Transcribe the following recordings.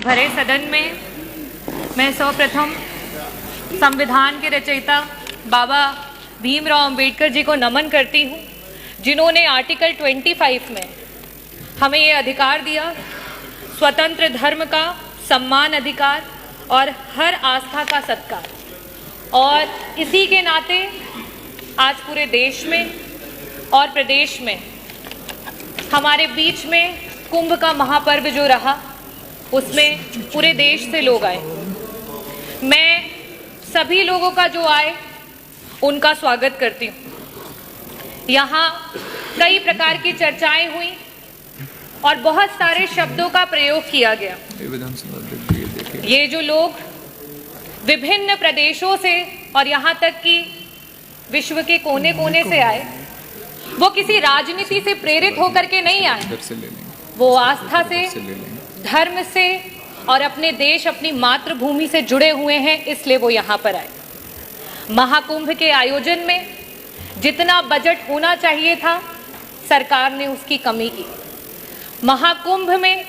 भरे सदन में मैं सर्वप्रथम संविधान के रचयिता बाबा भीमराव अंबेडकर जी को नमन करती हूँ, जिन्होंने आर्टिकल 25 में हमें ये अधिकार दिया, स्वतंत्र धर्म का सम्मान अधिकार और हर आस्था का सत्कार। और इसी के नाते आज पूरे देश में और प्रदेश में हमारे बीच में कुंभ का महापर्व जो रहा, उसमें पूरे देश से लोग आए। मैं सभी लोगों का जो आए उनका स्वागत करती हूँ। यहाँ कई प्रकार की चर्चाएं हुई और बहुत सारे शब्दों का प्रयोग किया गया। ये जो लोग विभिन्न प्रदेशों से और यहाँ तक कि विश्व के कोने कोने से आए, वो किसी राजनीति से प्रेरित होकर के नहीं आए, वो आस्था से, धर्म से और अपने देश, अपनी मातृभूमि से जुड़े हुए हैं, इसलिए वो यहाँ पर आए। महाकुंभ के आयोजन में जितना बजट होना चाहिए था, सरकार ने उसकी कमी की। महाकुंभ में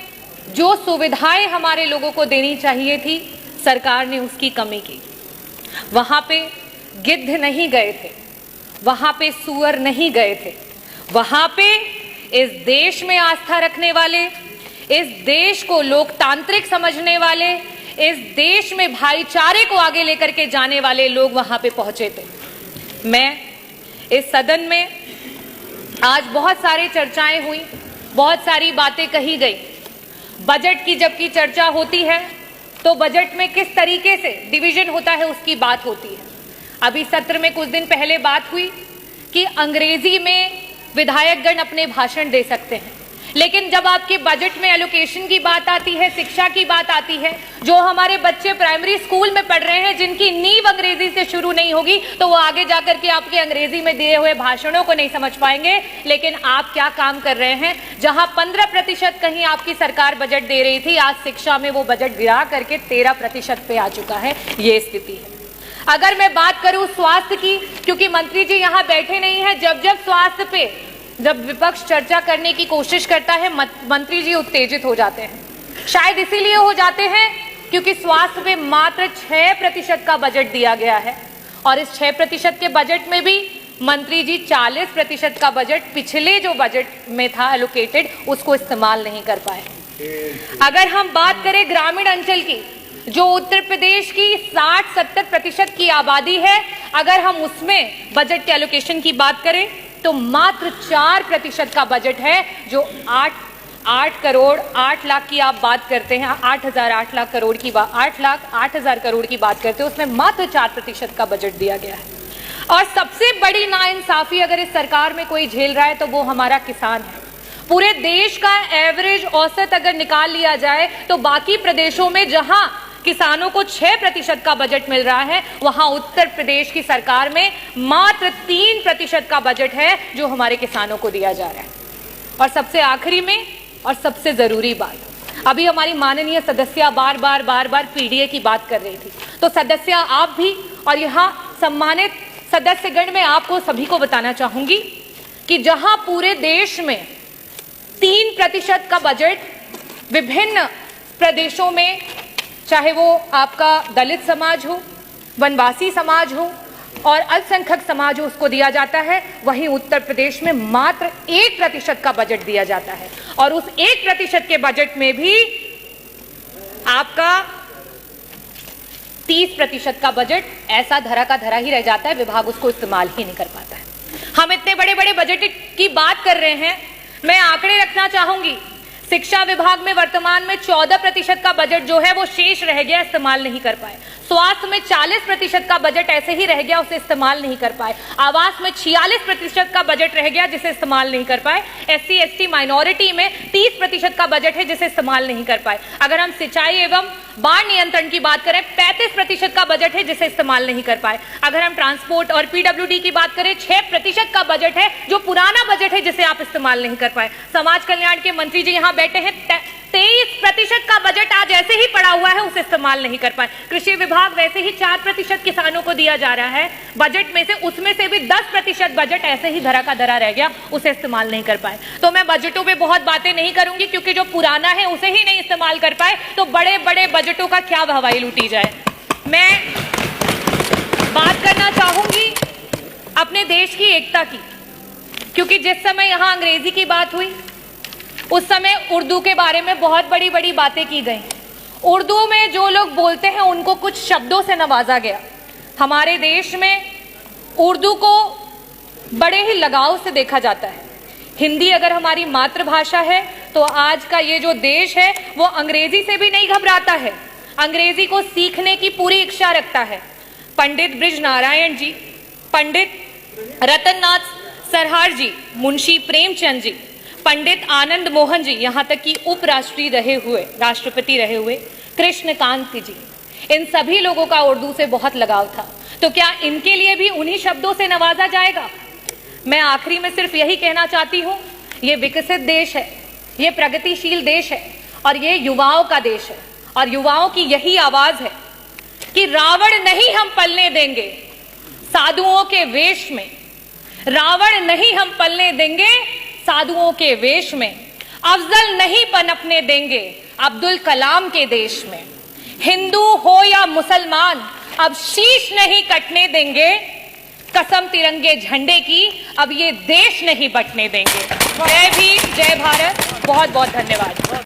जो सुविधाएं हमारे लोगों को देनी चाहिए थी, सरकार ने उसकी कमी की। वहाँ पे गिद्ध नहीं गए थे, वहाँ पे सूअर नहीं गए थे, वहाँ पे इस देश में आस्था रखने वाले, इस देश को लोकतांत्रिक समझने वाले, इस देश में भाईचारे को आगे लेकर के जाने वाले लोग वहाँ पे पहुँचे थे। मैं इस सदन में आज बहुत सारी चर्चाएं हुई, बहुत सारी बातें कही गई। बजट की जबकि चर्चा होती है तो बजट में किस तरीके से डिवीजन होता है उसकी बात होती है। अभी सत्र में कुछ दिन पहले बात हुई कि अंग्रेजी में विधायकगण अपने भाषण दे सकते हैं, लेकिन जब आपके बजट में एलोकेशन की बात आती है, शिक्षा की बात आती है, जो हमारे बच्चे प्राइमरी स्कूल में पढ़ रहे हैं, जिनकी नींव अंग्रेजी से शुरू नहीं होगी, तो वो आगे जाकर के आपके अंग्रेजी में दिए हुए भाषणों को नहीं समझ पाएंगे। लेकिन आप क्या काम कर रहे हैं? जहां 15% कहीं आपकी सरकार बजट दे रही थी, आज शिक्षा में वो बजट गिरा करके 13% पे आ चुका है। ये स्थिति है। अगर मैं बात करूं स्वास्थ्य की, क्योंकि मंत्री जी यहाँ बैठे नहीं है, जब स्वास्थ्य पे जब विपक्ष चर्चा करने की कोशिश करता है, मंत्री जी उत्तेजित हो जाते हैं। शायद इसीलिए हो जाते हैं क्योंकि स्वास्थ्य पे मात्र 6% का बजट दिया गया है, और इस 6% के बजट में भी मंत्री जी 40% का बजट पिछले जो बजट में था एलोकेटेड, उसको इस्तेमाल नहीं कर पाए। अगर हम बात करें ग्रामीण अंचल की, जो उत्तर प्रदेश की 60-70% की आबादी है, अगर हम उसमें बजट के एलोकेशन की बात करें तो मात्र 4% का बजट है, जो 8 करोड़ 8 लाख की आप बात करते हैं, 8 लाख करोड़ की बात, 8,08,000 करोड़ की बात करते हैं, उसमें मात्र 4% का बजट दिया गया है। और सबसे बड़ी नाइंसाफी अगर इस सरकार में कोई झेल रहा है तो वो हमारा किसान है। पूरे देश का एवरेज औसत अगर निकाल लिया जाए तो बाकी प्रदेशों में जहां किसानों को 6% का बजट मिल रहा है, वहां उत्तर प्रदेश की सरकार में मात्र 3% का बजट है जो हमारे किसानों को दिया जा रहा है। और सबसे आखिरी में और सबसे जरूरी बात, अभी हमारी माननीय सदस्य बार बार पीडीए की बात कर रही थी, तो सदस्य आप भी और यहाँ सम्मानित सदस्यगण, में आपको सभी को बताना चाहूंगी कि जहां पूरे देश में 3% का बजट विभिन्न प्रदेशों में, चाहे वो आपका दलित समाज हो, वनवासी समाज हो और अल्पसंख्यक समाज हो, उसको दिया जाता है, वहीं उत्तर प्रदेश में मात्र 1% का बजट दिया जाता है। और उस 1% के बजट में भी आपका 30% का बजट ऐसा धरा का धरा ही रह जाता है, विभाग उसको इस्तेमाल ही नहीं कर पाता है। हम इतने बड़े बड़े बजट की बात कर रहे हैं, मैं आंकड़े रखना चाहूंगी। शिक्षा विभाग में वर्तमान में 14% का बजट जो है वो शेष रह गया, इस्तेमाल नहीं कर पाए। स्वास्थ्य में 40% का बजट ऐसे ही रह गया, उसे इस्तेमाल नहीं कर पाए। आवास में 46% का बजट रह गया, जिसे इस्तेमाल नहीं कर पाए। SC ST माइनॉरिटी में 30% का बजट है, जिसे इस्तेमाल नहीं कर पाए। अगर हम सिंचाई एवं बाढ़ नियंत्रण की बात करें, 35% का बजट है, जिसे इस्तेमाल नहीं कर पाए। अगर हम ट्रांसपोर्ट और PWD की बात करें, 6% का बजट है, जो पुराना बजट है, जिसे आप इस्तेमाल नहीं कर पाए। समाज कल्याण के मंत्री जी यहाँ बैठे हैं, 23% का बजट आज ऐसे ही पड़ा हुआ है, उसे इस्तेमाल इस्तेमाल नहीं कर पाए। कृषि विभाग वैसे ही 4% किसानों को दिया जा रहा है बजट में से, उसमें से भी 10% बजट ऐसे ही धरा का धरा रह गया, उसे इस्तेमाल नहीं कर पाए। तो मैं बजटों पे बहुत बातें नहीं करूंगी, क्योंकि जो पुराना है उसे ही नहीं इस्तेमाल कर पाए तो बड़े बड़े बजटों का क्या हवाई लूटी जाए। मैं बात करना चाहूंगी अपने देश की एकता की, क्योंकि जिस समय यहां अंग्रेजी की बात हुई उस समय उर्दू के बारे में बहुत बड़ी बड़ी बातें की गई। उर्दू में जो लोग बोलते हैं उनको कुछ शब्दों से नवाजा गया। हमारे देश में उर्दू को बड़े ही लगाव से देखा जाता है। हिंदी अगर हमारी मातृभाषा है तो आज का ये जो देश है वो अंग्रेजी से भी नहीं घबराता है, अंग्रेजी को सीखने की पूरी इच्छा रखता है। पंडित ब्रिज नारायण जी, पंडित रतननाथ सरहार जी, मुंशी प्रेमचंद जी, पंडित आनंद मोहन जी, यहाँ तक कि उपराष्ट्रपति रहे हुए कृष्णकांत जी, इन सभी लोगों का उर्दू से बहुत लगाव था। तो क्या इनके लिए भी उन्हीं शब्दों से नवाजा जाएगा? मैं आखिरी में सिर्फ यही कहना चाहती हूँ, ये विकसित देश है, ये प्रगतिशील देश है और ये युवाओं का देश है, और युवाओं की यही आवाज है कि रावण नहीं हम पलने देंगे साधुओं के वेश में, रावण नहीं हम पलने देंगे साधुओं के वेश में, अफजल नहीं पनपने देंगे अब्दुल कलाम के देश में, हिंदू हो या मुसलमान अब शीश नहीं कटने देंगे, कसम तिरंगे झंडे की अब ये देश नहीं बटने देंगे। जय भीम, जय भारत, बहुत बहुत धन्यवाद।